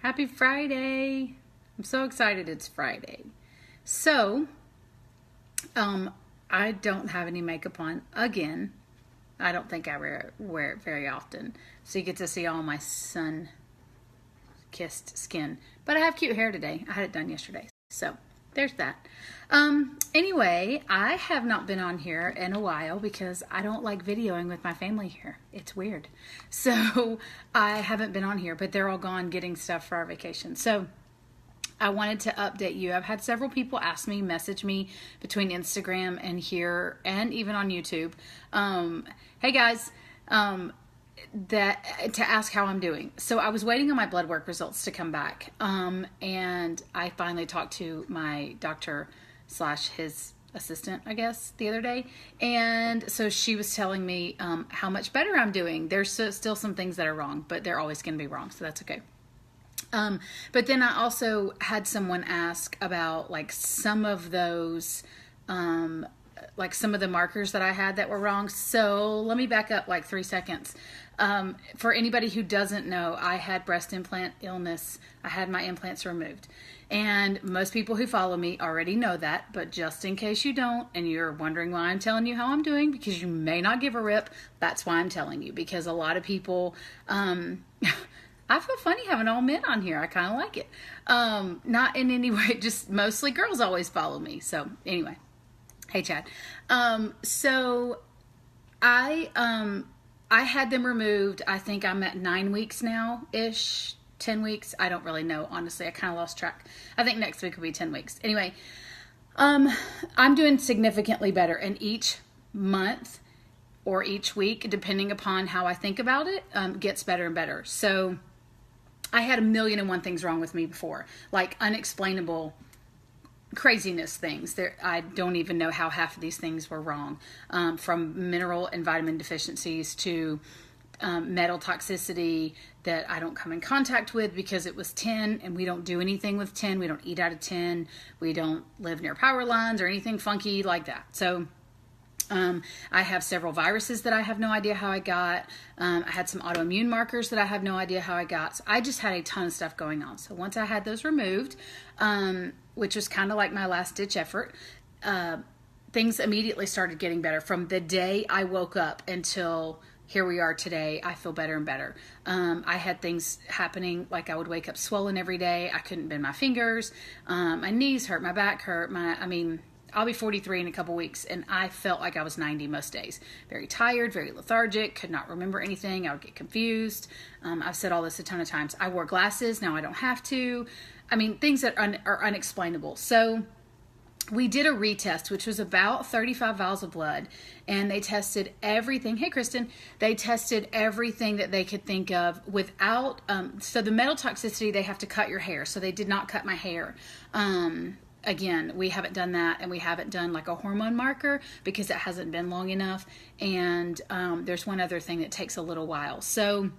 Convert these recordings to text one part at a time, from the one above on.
Happy Friday. I'm so excited it's Friday. So, I don't have any makeup on again. I don't think I wear it very often. So you get to see all my sun-kissed skin. But I have cute hair today. I had it done yesterday. So, there's that. Anyway, I have not been on here in a while because I don't like videoing with my family here. It's weird. So I haven't been on here, but they're all gone getting stuff for our vacation. So I wanted to update you. I've had several people ask me, message me between Instagram and here and even on YouTube. Hey guys, that to ask how I'm doing. So I was waiting on my blood work results to come back. And I finally talked to my doctor / his assistant, I guess, the other day. And so she was telling me how much better I'm doing. There's still some things that are wrong, but they're always going to be wrong. So that's okay. But then I also had someone ask about like some of those, like some of the markers that I had that were wrong. So let me back up like 3 seconds. For anybody who doesn't know, I had breast implant illness. I had my implants removed. And most people who follow me already know that, but just in case you don't, and you're wondering why I'm telling you how I'm doing, because you may not give a rip, that's why I'm telling you. Because a lot of people, I feel funny having all men on here. I kind of like it. Not in any way, just mostly girls always follow me. So anyway, hey Chad. So I had them removed. I think I'm at 9 weeks now-ish, 10 weeks. I don't really know. Honestly, I kind of lost track. I think next week will be 10 weeks. Anyway, I'm doing significantly better. And each month or each week, depending upon how I think about it, gets better and better. So I had 1,000,001 things wrong with me before, like unexplainable craziness things. I don't even know how half of these things were wrong, from mineral and vitamin deficiencies to metal toxicity that I don't come in contact with because it was tin, and we don't do anything with tin. We don't eat out of tin. We don't live near power lines or anything funky like that. So I have several viruses that I have no idea how I got. I had some autoimmune markers that I have no idea how I got. So I just had a ton of stuff going on. So once I had those removed, which was kind of like my last ditch effort, things immediately started getting better. From the day I woke up until here we are today, I feel better and better. I had things happening, like I would wake up swollen every day. I couldn't bend my fingers. My knees hurt, my back hurt. I'll be 43 in a couple weeks, and I felt like I was 90 most days. Very tired, very lethargic, could not remember anything. I would get confused. I've said all this a ton of times. I wore glasses. Now I don't have to. Things that are unexplainable. So we did a retest, which was about 35 vials of blood, and they tested everything. Hey, Kristen. They tested everything that they could think of without, so the metal toxicity, they have to cut your hair. So they did not cut my hair. Again, we haven't done that, and we haven't done like a hormone marker because it hasn't been long enough. And there's one other thing that takes a little while. So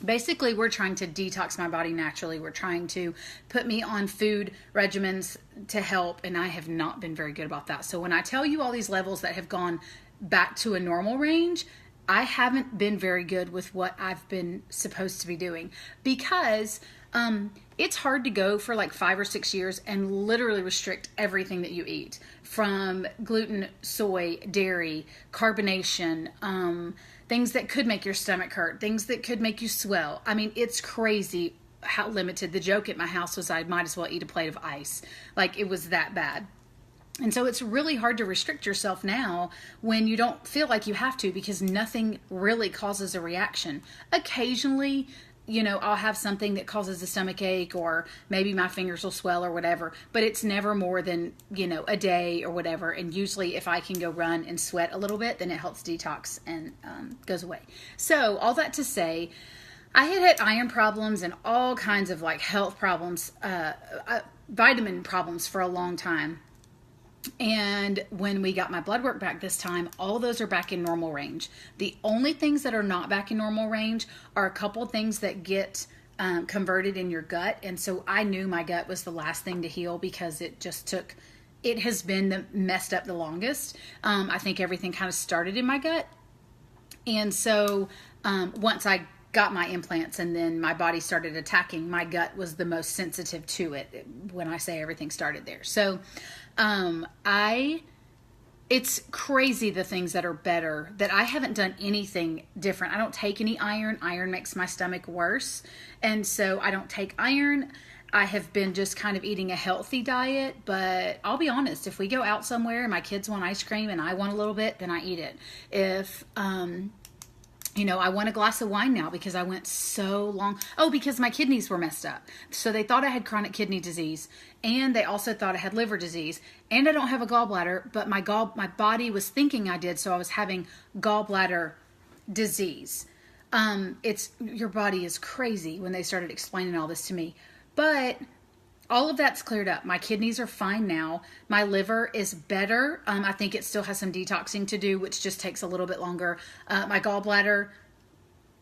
basically, we're trying to detox my body naturally. We're trying to put me on food regimens to help, and I have not been very good about that. So when I tell you all these levels that have gone back to a normal range, I haven't been very good with what I've been supposed to be doing, because it's hard to go for like 5 or 6 years and literally restrict everything that you eat, from gluten, soy, dairy, carbonation, things that could make your stomach hurt, things that could make you swell. It's crazy how limited. The joke at my house was I might as well eat a plate of ice. Like, it was that bad. And so it's really hard to restrict yourself now when you don't feel like you have to, because nothing really causes a reaction. Occasionally, I'll have something that causes a stomach ache, or maybe my fingers will swell or whatever, but it's never more than, a day or whatever. And usually if I can go run and sweat a little bit, then it helps detox and goes away. So all that to say, I had iron problems and all kinds of like health problems, vitamin problems for a long time. And when we got my blood work back this time, all those are back in normal range. The only things that are not back in normal range are a couple things that get converted in your gut. And so I knew my gut was the last thing to heal, because it has been messed up the longest. I think everything kind of started in my gut. And so once I got my implants, and then my body started attacking. My gut was the most sensitive to it when I say everything started there. So it's crazy the things that are better, that I haven't done anything different. I don't take any iron. Iron makes my stomach worse. And so I don't take iron. I have been just kind of eating a healthy diet, but I'll be honest, if we go out somewhere and my kids want ice cream and I want a little bit, then I eat it. If, I want a glass of wine now because I went so long. Oh, because my kidneys were messed up. So they thought I had chronic kidney disease, and they also thought I had liver disease, and I don't have a gallbladder, but my body was thinking I did. So I was having gallbladder disease. Your body is crazy when they started explaining all this to me, but all of that's cleared up. My kidneys are fine now. My liver is better. I think it still has some detoxing to do, which just takes a little bit longer. My gallbladder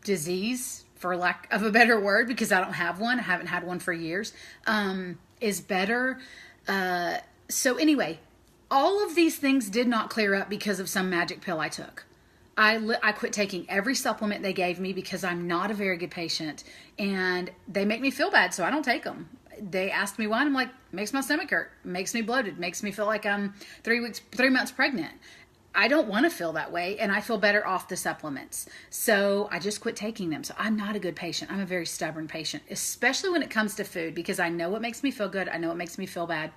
disease, for lack of a better word, because I don't have one, I haven't had one for years, is better. So anyway, all of these things did not clear up because of some magic pill I took. I quit taking every supplement they gave me because I'm not a very good patient, and they make me feel bad, so I don't take them. They asked me why, and I'm like, makes my stomach hurt, makes me bloated, makes me feel like I'm 3 months pregnant. I don't want to feel that way, and I feel better off the supplements. So I just quit taking them. So I'm not a good patient. I'm a very stubborn patient, especially when it comes to food, because I know what makes me feel good. I know what makes me feel bad.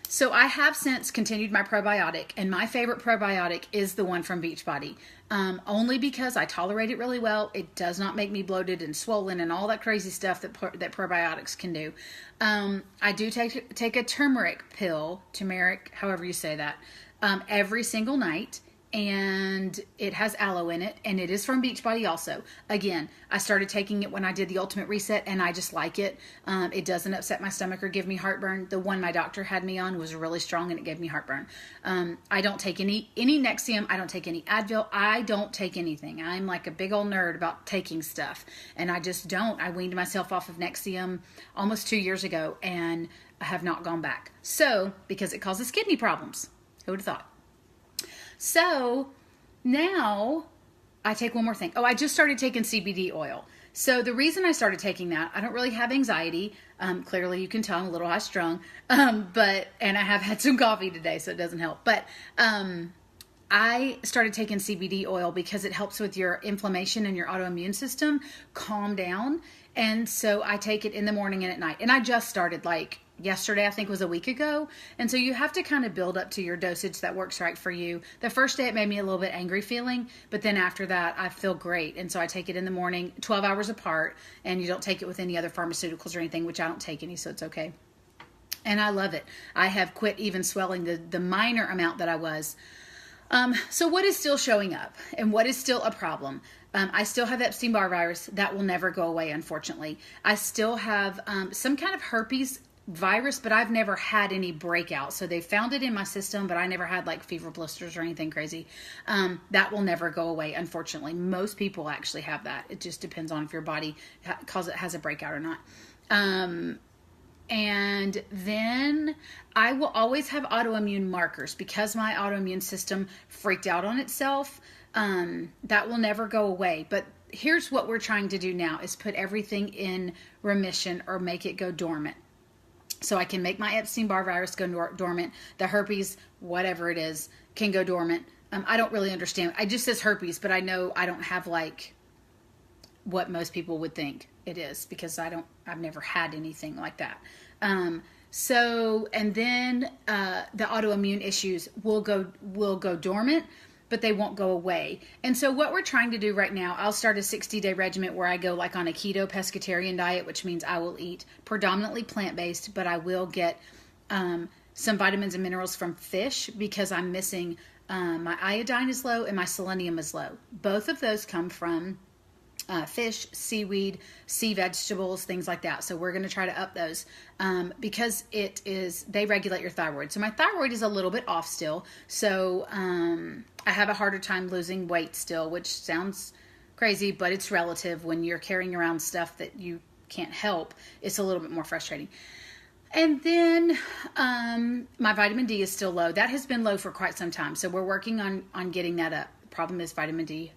So I have since continued my probiotic, and my favorite probiotic is the one from Beachbody. Only because I tolerate it really well. It does not make me bloated and swollen and all that crazy stuff that probiotics can do. I do take a turmeric pill, however you say that, every single night. And it has aloe in it, and it is from Beachbody also. Again, I started taking it when I did the Ultimate Reset, and I just like it. It doesn't upset my stomach or give me heartburn. The one my doctor had me on was really strong, and it gave me heartburn. I don't take any Nexium. I don't take any Advil. I don't take anything. I'm like a big old nerd about taking stuff, and I just don't. I weaned myself off of Nexium almost 2 years ago, and I have not gone back. So, because it causes kidney problems. Who would have thought? So now I take one more thing. Oh, I just started taking CBD oil. So the reason I started taking that, I don't really have anxiety. Clearly you can tell I'm a little high strung. And I have had some coffee today, so it doesn't help. But I started taking CBD oil because it helps with your inflammation and your autoimmune system calm down. And so I take it in the morning and at night. And I just started yesterday, I think was a week ago. And so you have to kind of build up to your dosage that works right for you. The first day it made me a little bit angry feeling, but then after that I feel great. And so I take it in the morning, 12 hours apart, and you don't take it with any other pharmaceuticals or anything, which I don't take any, so it's okay. And I love it. I have quit even swelling the minor amount that I was. So what is still showing up and what is still a problem? I still have Epstein-Barr virus. That will never go away, unfortunately. I still have some kind of herpes virus, but I've never had any breakout. So they found it in my system, but I never had fever blisters or anything crazy. That will never go away, unfortunately. Most people actually have that. It just depends on if your body has a breakout or not. And then I will always have autoimmune markers because my autoimmune system freaked out on itself. That will never go away. But here's what we're trying to do now is put everything in remission or make it go dormant. So I can make my Epstein-Barr virus go dormant. The herpes, whatever it is, can go dormant. I don't really understand. It just says herpes, but I know I don't have what most people would think it is because I've never had anything like that. And then the autoimmune issues will go dormant, but they won't go away. And so what we're trying to do right now, I'll start a 60-day regimen where I go on a keto pescatarian diet, which means I will eat predominantly plant-based, but I will get some vitamins and minerals from fish because I'm missing my iodine is low and my selenium is low. Both of those come from fish, seaweed, sea vegetables, things like that. So we're going to try to up those because they regulate your thyroid. So my thyroid is a little bit off still. So I have a harder time losing weight still, which sounds crazy, but it's relative. When you're carrying around stuff that you can't help, it's a little bit more frustrating. And then my vitamin D is still low. That has been low for quite some time. So we're working on getting that up. The problem is vitamin D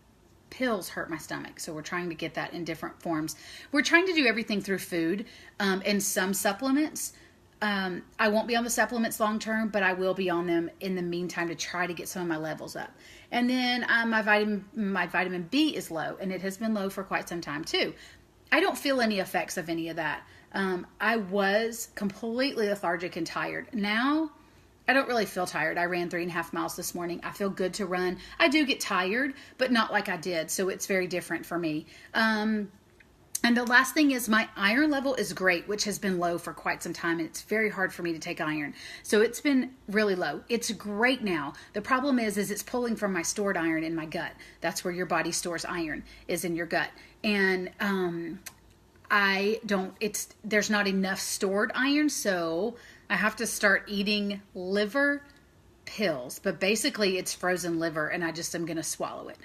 pills hurt my stomach. So we're trying to get that in different forms. We're trying to do everything through food and some supplements. I won't be on the supplements long term, but I will be on them in the meantime to try to get some of my levels up. And then my vitamin B is low, and it has been low for quite some time too. I don't feel any effects of any of that. I was completely lethargic and tired. Now, I don't really feel tired. I ran 3.5 miles this morning. I feel good to run. I do get tired, but not like I did. So it's very different for me. And the last thing is my iron level is great, which has been low for quite some time. And it's very hard for me to take iron. So it's been really low. It's great now. The problem is it's pulling from my stored iron in my gut. That's where your body stores iron, is in your gut. And, there's not enough stored iron. So I have to start eating liver pills, but basically it's frozen liver and I just am going to swallow it.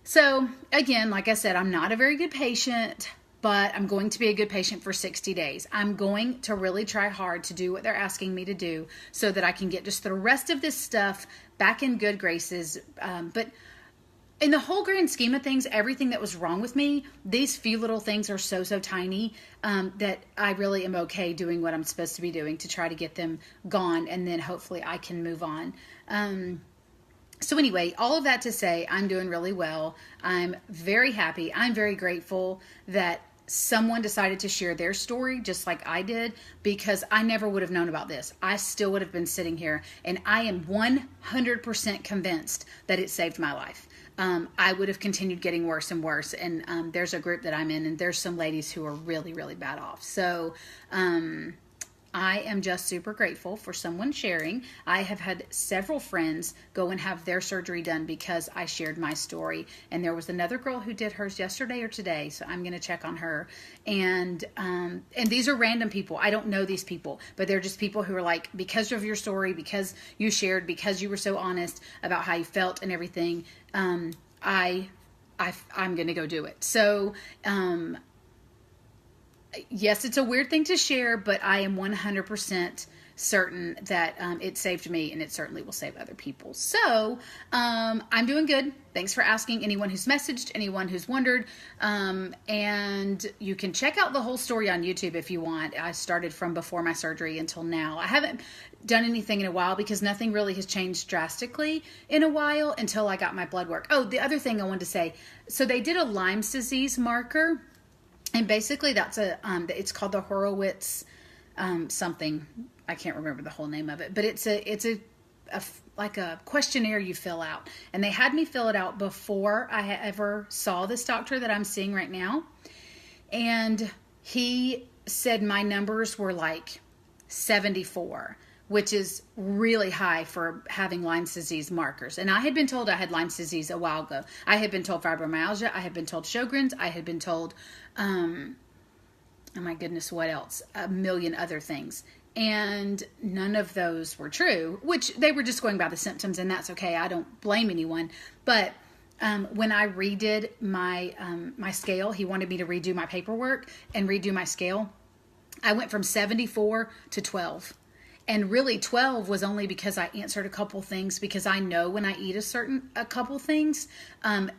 So again, like I said, I'm not a very good patient, but I'm going to be a good patient for 60 days. I'm going to really try hard to do what they're asking me to do so that I can get just the rest of this stuff back in good graces. But in the whole grand scheme of things, everything that was wrong with me, these few little things are so tiny that I really am okay doing what I'm supposed to be doing to try to get them gone, and then hopefully I can move on. So anyway, all of that to say, I'm doing really well. I'm very happy. I'm very grateful that someone decided to share their story just like I did, because I never would have known about this. I still would have been sitting here, and I am 100% convinced that it saved my life. I would have continued getting worse and worse. And there's a group that I'm in, and there's some ladies who are really, really bad off. So I am just super grateful for someone sharing. I have had several friends go and have their surgery done because I shared my story. And there was another girl who did hers yesterday or today, so I'm going to check on her. And these are random people. I don't know these people, but they're just people who are like, because of your story, because you shared, because you were so honest about how you felt and everything, I'm going to go do it. So, yes, it's a weird thing to share, but I am 100% certain that it saved me, and it certainly will save other people. So I'm doing good. Thanks for asking. Anyone who's messaged, anyone who's wondered, and you can check out the whole story on YouTube if you want. I started from before my surgery until now. I haven't done anything in a while because nothing really has changed drastically in a while until I got my blood work. Oh, the other thing I wanted to say, so they did a Lyme's disease marker. And basically that's it's called the Horowitz something. I can't remember the whole name of it, but it's like a questionnaire you fill out. And they had me fill it out before I ever saw this doctor that I'm seeing right now. And he said my numbers were like 74, which is really high for having Lyme's disease markers. And I had been told I had Lyme's disease a while ago. I had been told fibromyalgia. I had been told Sjogren's. I had been told, oh my goodness, what else? A million other things. And none of those were true, which they were just going by the symptoms, and that's okay. I don't blame anyone. But when I redid my my scale, he wanted me to redo my paperwork and redo my scale. I went from 74 to 12. And really 12 was only because I answered a couple things, because I know when I eat a couple things,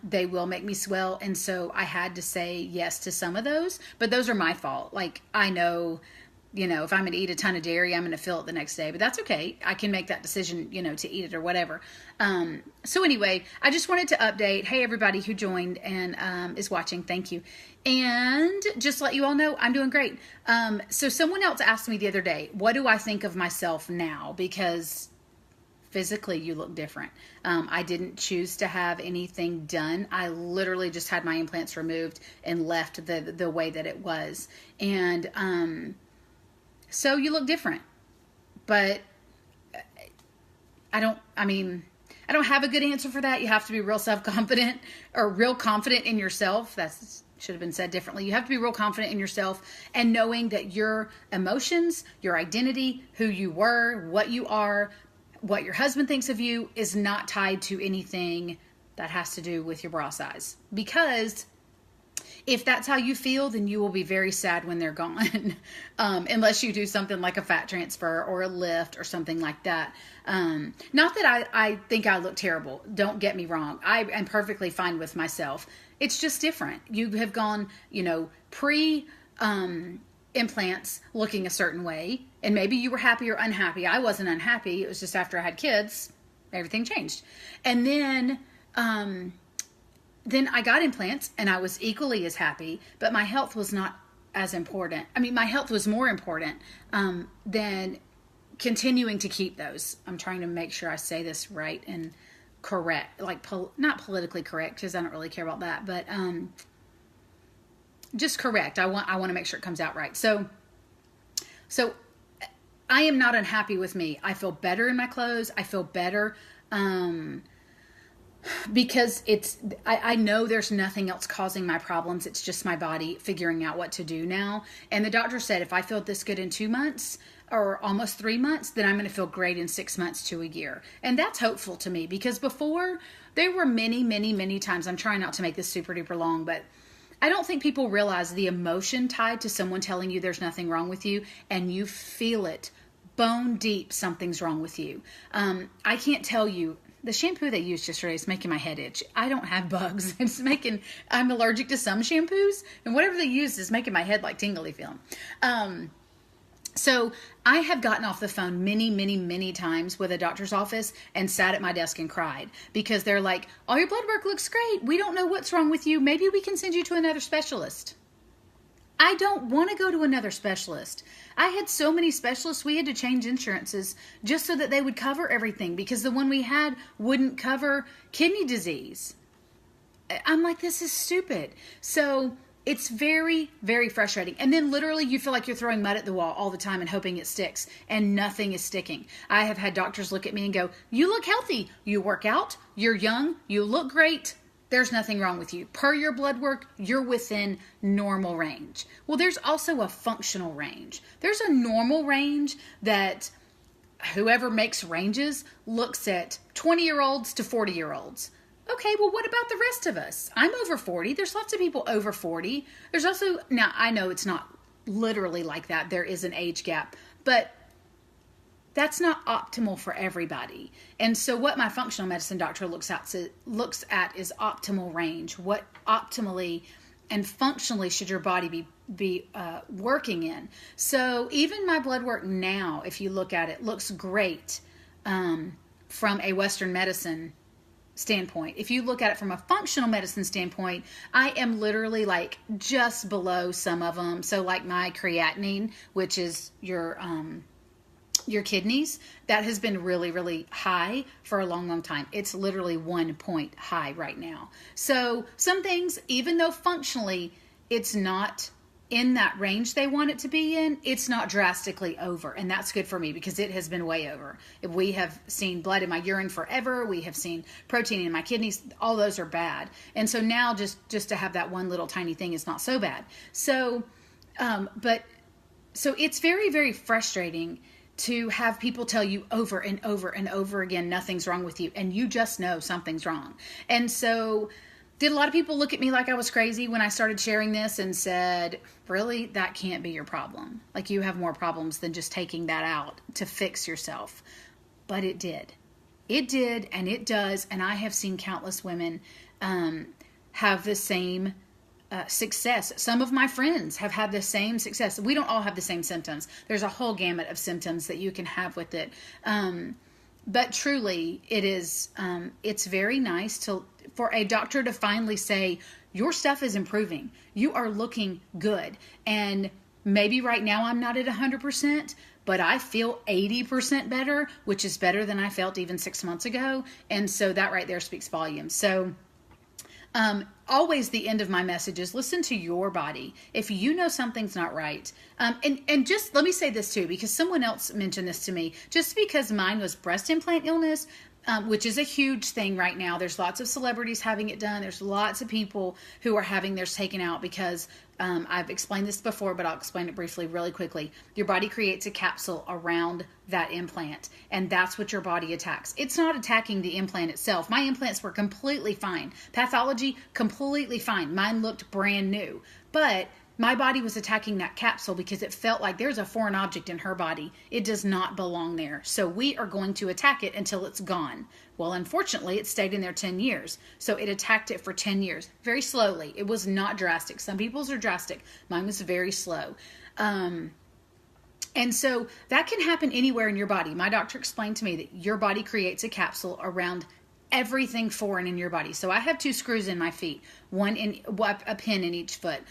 they will make me swell. And so I had to say yes to some of those, but those are my fault. Like, I know, if I'm going to eat a ton of dairy, I'm going to feel it the next day, but that's okay. I can make that decision, to eat it or whatever. So anyway, I just wanted to update. Hey, everybody who joined and is watching, thank you. And just let you all know, I'm doing great. So someone else asked me the other day, what do I think of myself now? Because physically you look different. I didn't choose to have anything done. I literally just had my implants removed and left the way that it was. And so you look different. But I don't have a good answer for that. You have to be real self-confident, or real confident in yourself. That's should have been said differently. You have to be real confident in yourself and knowing that your emotions, your identity, who you were, what you are, what your husband thinks of you is not tied to anything that has to do with your bra size. Because If that's how you feel, then you will be very sad when they're gone. Unless you do something like a fat transfer or a lift or something like that. Not that I think I look terrible. Don't get me wrong. I am perfectly fine with myself. It's just different. You have gone, pre implants looking a certain way, and maybe you were happy or unhappy. I wasn't unhappy. It was just after I had kids, everything changed. And then I got implants and I was equally as happy, but my health was not as important. I mean, my health was more important than continuing to keep those. I'm trying to make sure I say this right and correct, like not politically correct, because I don't really care about that, but just correct. I want to make sure it comes out right. So I am not unhappy with me. I feel better in my clothes. I feel better because I know there's nothing else causing my problems. It's just my body figuring out what to do now. And the doctor said, if I feel this good in 2 months or almost 3 months, then I'm going to feel great in 6 months to a year. And that's hopeful to me, because before there were many, many, many times, I'm trying not to make this super duper long, but I don't think people realize the emotion tied to someone telling you there's nothing wrong with you, and you feel it bone deep, something's wrong with you. I can't tell you, the shampoo they used yesterday is making my head itch. I don't have bugs. I'm allergic to some shampoos, and whatever they used is making my head like tingly feeling. So I have gotten off the phone many, many, many times with a doctor's office and sat at my desk and cried, because they're like, all your blood work looks great. We don't know what's wrong with you. Maybe we can send you to another specialist. I don't want to go to another specialist. I had so many specialists, we had to change insurances just so that they would cover everything, because the one we had wouldn't cover kidney disease. I'm like, this is stupid. So it's very, very frustrating. And then literally you feel like you're throwing mud at the wall all the time and hoping it sticks, and nothing is sticking. I have had doctors look at me and go, you look healthy. You work out. You're young. You look great. There's nothing wrong with you. Per your blood work, you're within normal range. Well, there's also a functional range. There's a normal range that whoever makes ranges looks at 20-year-olds to 40-year-olds. Okay, well, what about the rest of us? I'm over 40. There's lots of people over 40. There's also, now I know it's not literally like that. There is an age gap, but that's not optimal for everybody. And so what my functional medicine doctor looks at is optimal range. What optimally and functionally should your body be working in? So even my blood work now, if you look at it, looks great from a Western medicine standpoint. If you look at it from a functional medicine standpoint, I am literally like just below some of them. So like my creatinine, which is your kidneys, that has been really, really high for a long, long time. It's literally 1 point high right now. So some things, even though functionally it's not in that range they want it to be in, it's not drastically over. And that's good for me, because it has been way over. We have seen blood in my urine forever. We have seen protein in my kidneys. All those are bad. And so now just to have that one little tiny thing is not so bad. So, so it's very, very frustrating to have people tell you over and over and over again, nothing's wrong with you, and you just know something's wrong. And so did a lot of people look at me like I was crazy when I started sharing this and said, really, that can't be your problem. Like, you have more problems than just taking that out to fix yourself. But it did. It did, and it does. And I have seen countless women have the same success. Some of my friends have had the same success. We don't all have the same symptoms. There's a whole gamut of symptoms that you can have with it. But truly, it is, it's very nice for a doctor to finally say, your stuff is improving. You are looking good. And maybe right now I'm not at 100%, but I feel 80% better, which is better than I felt even 6 months ago. And so that right there speaks volumes. So always the end of my message is listen to your body. If you know something's not right, and just let me say this too, because someone else mentioned this to me, just because mine was breast implant illness, which is a huge thing right now. There's lots of celebrities having it done. There's lots of people who are having theirs taken out because I've explained this before, but I'll explain it briefly, really quickly. Your body creates a capsule around that implant, and that's what your body attacks. It's not attacking the implant itself. My implants were completely fine. Pathology, completely fine. Mine looked brand new. But my body was attacking that capsule because it felt like there's a foreign object in her body. It does not belong there. So we are going to attack it until it's gone. Well, unfortunately, it stayed in there 10 years. So it attacked it for 10 years, very slowly. It was not drastic. Some people's are drastic. Mine was very slow. And so that can happen anywhere in your body. My doctor explained to me that your body creates a capsule around everything foreign in your body. So I have 2 screws in my feet, a pin in each foot,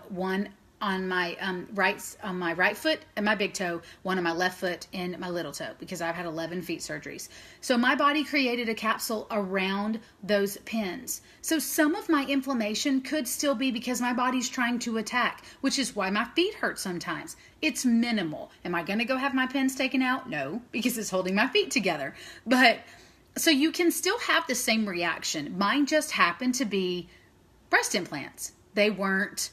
one on my right foot and my big toe, one on my left foot and my little toe, because I've had 11 feet surgeries. So my body created a capsule around those pins. So some of my inflammation could still be because my body's trying to attack, which is why my feet hurt sometimes. It's minimal. Am I going to go have my pins taken out? No, because it's holding my feet together. But so you can still have the same reaction. Mine just happened to be breast implants. They weren't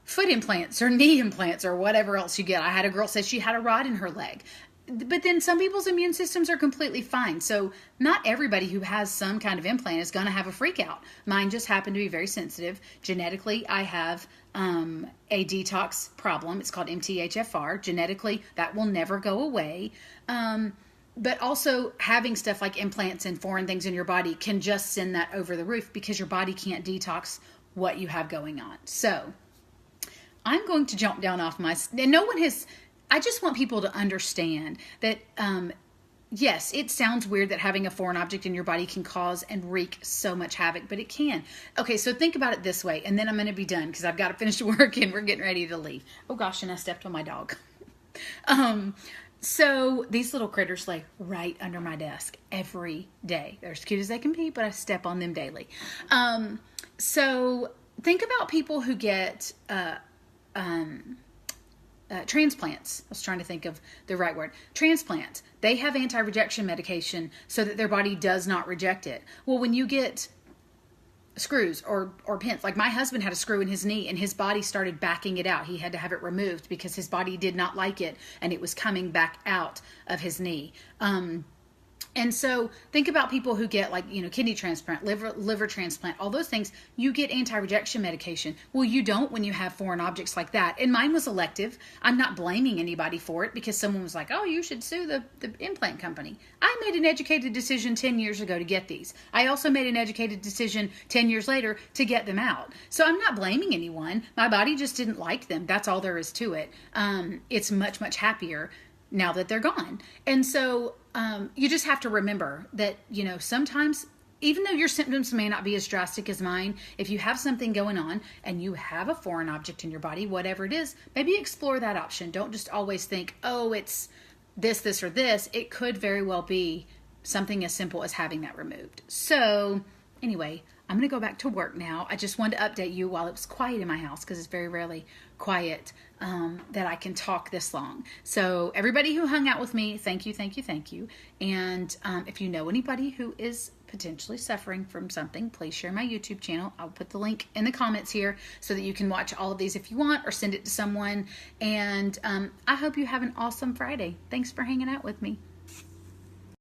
foot implants or knee implants or whatever else you get. I had a girl say she had a rod in her leg. But then some people's immune systems are completely fine. So not everybody who has some kind of implant is going to have a freak out. Mine just happened to be very sensitive. Genetically, I have a detox problem. It's called MTHFR. Genetically, that will never go away. But also having stuff like implants and foreign things in your body can just send that over the roof because your body can't detox what you have going on. So I'm going to jump down off my, and no one has, I just want people to understand that, yes, it sounds weird that having a foreign object in your body can cause and wreak so much havoc, but it can. Okay, so think about it this way, and then I'm going to be done because I've got to finish work and we're getting ready to leave. Oh gosh, and I stepped on my dog. So these little critters lay right under my desk every day. They're as cute as they can be, but I step on them daily. So think about people who get transplants. I was trying to think of the right word. Transplants. They have anti-rejection medication so that their body does not reject it. Well, when you get screws or pins, like my husband had a screw in his knee and his body started backing it out. He had to have it removed because his body did not like it and it was coming back out of his knee. And so think about people who get kidney transplant, liver transplant, all those things. You get anti-rejection medication. Well, you don't when you have foreign objects like that. And mine was elective. I'm not blaming anybody for it because someone was like, oh, you should sue the implant company. I made an educated decision 10 years ago to get these. I also made an educated decision 10 years later to get them out. So I'm not blaming anyone. My body just didn't like them. That's all there is to it. It's much, much happier now that they're gone. And so you just have to remember that, sometimes, even though your symptoms may not be as drastic as mine, if you have something going on and you have a foreign object in your body, whatever it is, maybe explore that option. Don't just always think, oh, it's this, or this. It could very well be something as simple as having that removed. So anyway, I'm going to go back to work now. I just wanted to update you while it was quiet in my house because it's very rarely quiet that I can talk this long. So everybody who hung out with me, thank you, thank you, thank you. And if you know anybody who is potentially suffering from something, please share my YouTube channel. I'll put the link in the comments here so that you can watch all of these if you want or send it to someone. And I hope you have an awesome Friday. Thanks for hanging out with me.